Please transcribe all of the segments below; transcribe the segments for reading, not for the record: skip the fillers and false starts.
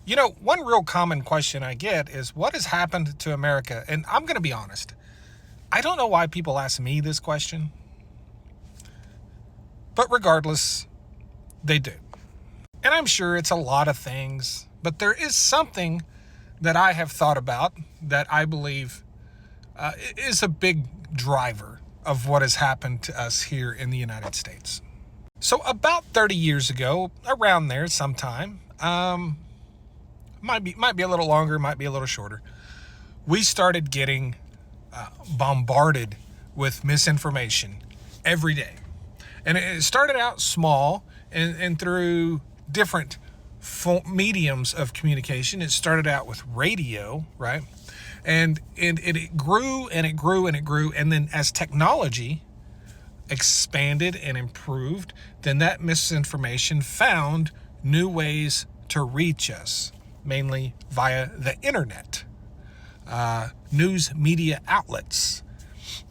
One real common question I get is what has happened to America? And I'm going to be honest. I don't know why people ask me this question, but regardless, they do. And I'm sure it's a lot of things, but there is something that I have thought about that I believe is a big driver of what has happened to us here in the United States. So about 30 years ago, around there sometime, might be a little longer, might be a little shorter, we started getting bombarded with misinformation every day. And it started out small and through different mediums of communication. It started out with radio, right? And it grew and it grew and it grew. And then as technology expanded and improved, then that misinformation found new ways to reach us, mainly via the internet, news media outlets.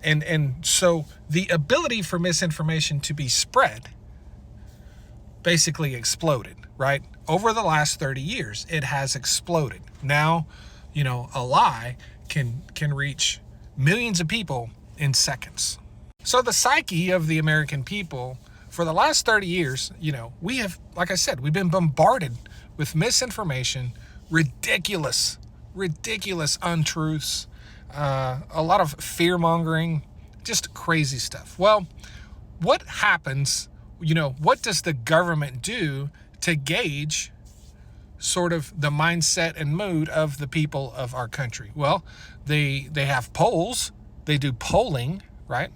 And so the ability for misinformation to be spread basically exploded, right? Over the last 30 years, it has exploded. Now, a lie can reach millions of people in seconds. So the psyche of the American people for the last 30 years, we have, like I said, we've been bombarded with misinformation, ridiculous untruths, a lot of fear mongering, just crazy stuff. Well, what happens, what does the government do to gauge sort of the mindset and mood of the people of our country? Well, they have polls, they do polling, right?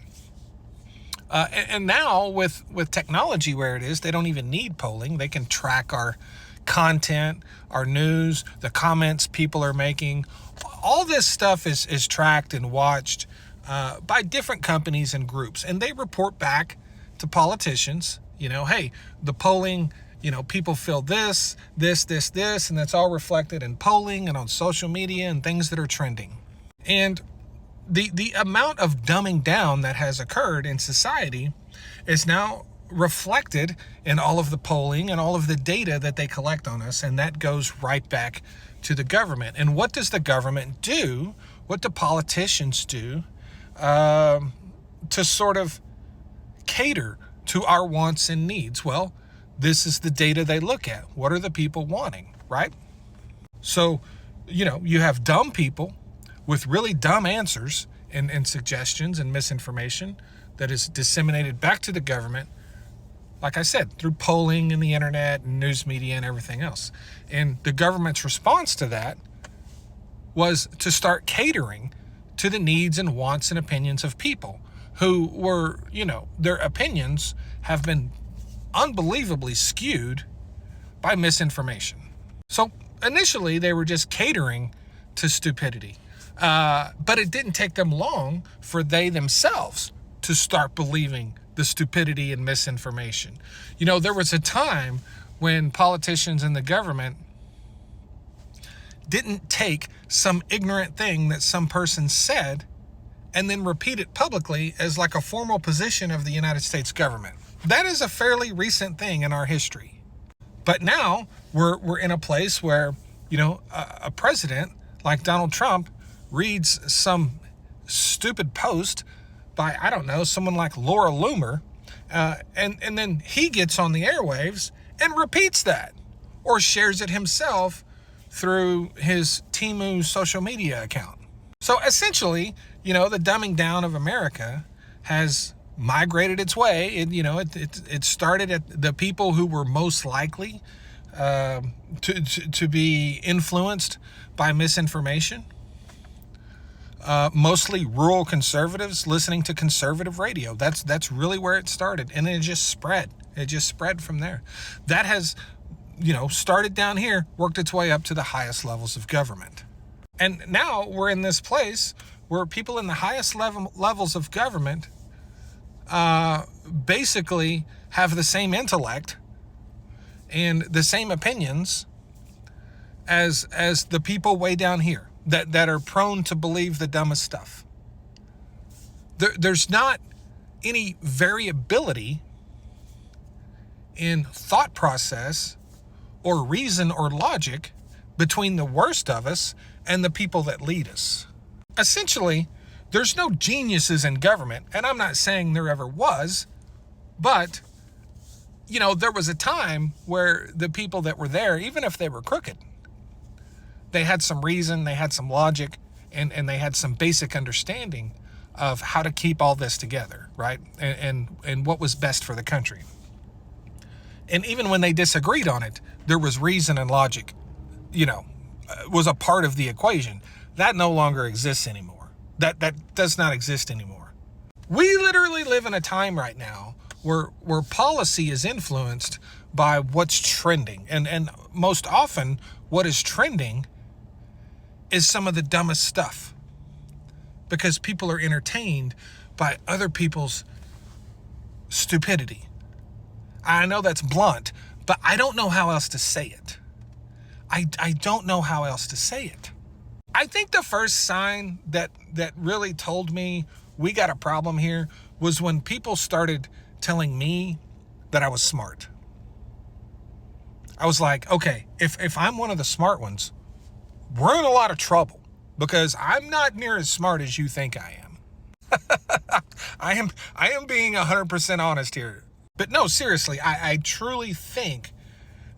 And now with technology where it is, they don't even need polling. They can track our content, our news, the comments people are making. All this stuff is tracked and watched by different companies and groups. And they report back to politicians, hey, the polling, people feel this, and that's all reflected in polling and on social media and things that are trending. And the amount of dumbing down that has occurred in society is now reflected in all of the polling and all of the data that they collect on us, and that goes right back to the government. And what does the government do? What do politicians do to sort of cater to our wants and needs? Well, this is the data they look at. What are the people wanting, right? So, you have dumb people with really dumb answers and suggestions and misinformation that is disseminated back to the government, like I said, through polling and the internet and news media and everything else. And the government's response to that was to start catering to the needs and wants and opinions of people who were, their opinions have been unbelievably skewed by misinformation. So initially they were just catering to stupidity. But it didn't take them long for they themselves to start believing the stupidity and misinformation. There was a time when politicians and the government didn't take some ignorant thing that some person said and then repeat it publicly as like a formal position of the United States government. That is a fairly recent thing in our history. But now we're in a place where, a president like Donald Trump reads some stupid post by, I don't know, someone like Laura Loomer, and then he gets on the airwaves and repeats that or shares it himself through his Temu social media account. So essentially, the dumbing down of America has migrated its way. It started at the people who were most likely to be influenced by misinformation. Mostly rural conservatives listening to conservative radio. That's really where it started. And it just spread. It just spread from there. That has, started down here, worked its way up to the highest levels of government. And now we're in this place where people in the highest levels of government basically have the same intellect and the same opinions as the people way down here that are prone to believe the dumbest stuff. There's not any variability in thought process or reason or logic between the worst of us and the people that lead us. Essentially, there's no geniuses in government, and I'm not saying there ever was, but, there was a time where the people that were there, even if they were crooked, they had some reason, they had some logic, and they had some basic understanding of how to keep all this together, right? And what was best for the country. And even when they disagreed on it, there was reason and logic, was a part of the equation. That no longer exists anymore. That does not exist anymore. We literally live in a time right now where policy is influenced by what's trending. And most often, what is trending is some of the dumbest stuff. Because people are entertained by other people's stupidity. I know that's blunt, but I don't know how else to say it. I don't know how else to say it. I think the first sign that really told me we got a problem here was when people started telling me that I was smart. I was like, okay, if I'm one of the smart ones, we're in a lot of trouble because I'm not near as smart as you think I am. I am being 100% honest here. But no, seriously, I truly think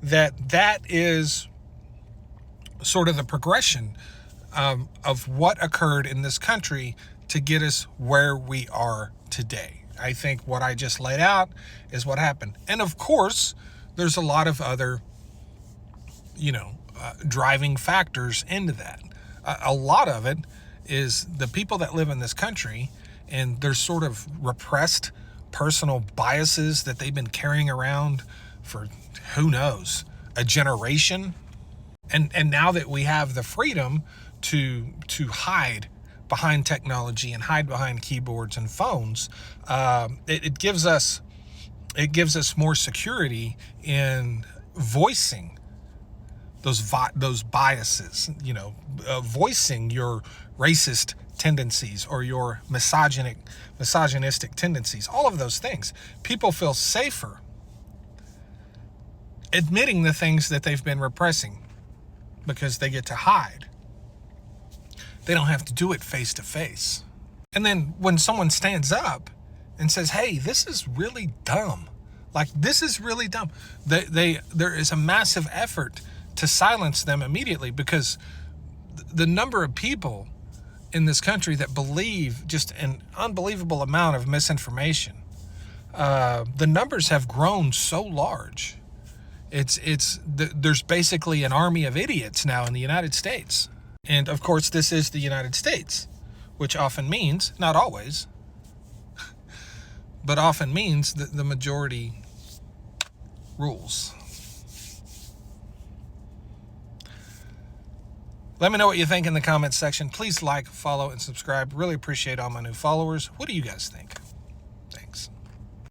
that is sort of the progression of what occurred in this country to get us where we are today. I think what I just laid out is what happened. And of course, there's a lot of other, driving factors into that. A lot of it is the people that live in this country and their sort of repressed personal biases that they've been carrying around for, who knows, a generation. And now that we have the freedom to hide behind technology and hide behind keyboards and phones, it gives us more security in voicing those biases, voicing your racist tendencies or your misogynistic tendencies, all of those things. People feel safer admitting the things that they've been repressing because they get to hide. They don't have to do it face to face. And then when someone stands up and says, hey, this is really dumb. Like, this is really dumb. There is a massive effort to silence them immediately because the number of people in this country that believe just an unbelievable amount of misinformation, the numbers have grown so large. There's basically an army of idiots now in the United States. And of course, this is the United States, which often means, not always, but often means that the majority rules. Let me know what you think in the comments section. Please like, follow, and subscribe. Really appreciate all my new followers. What do you guys think?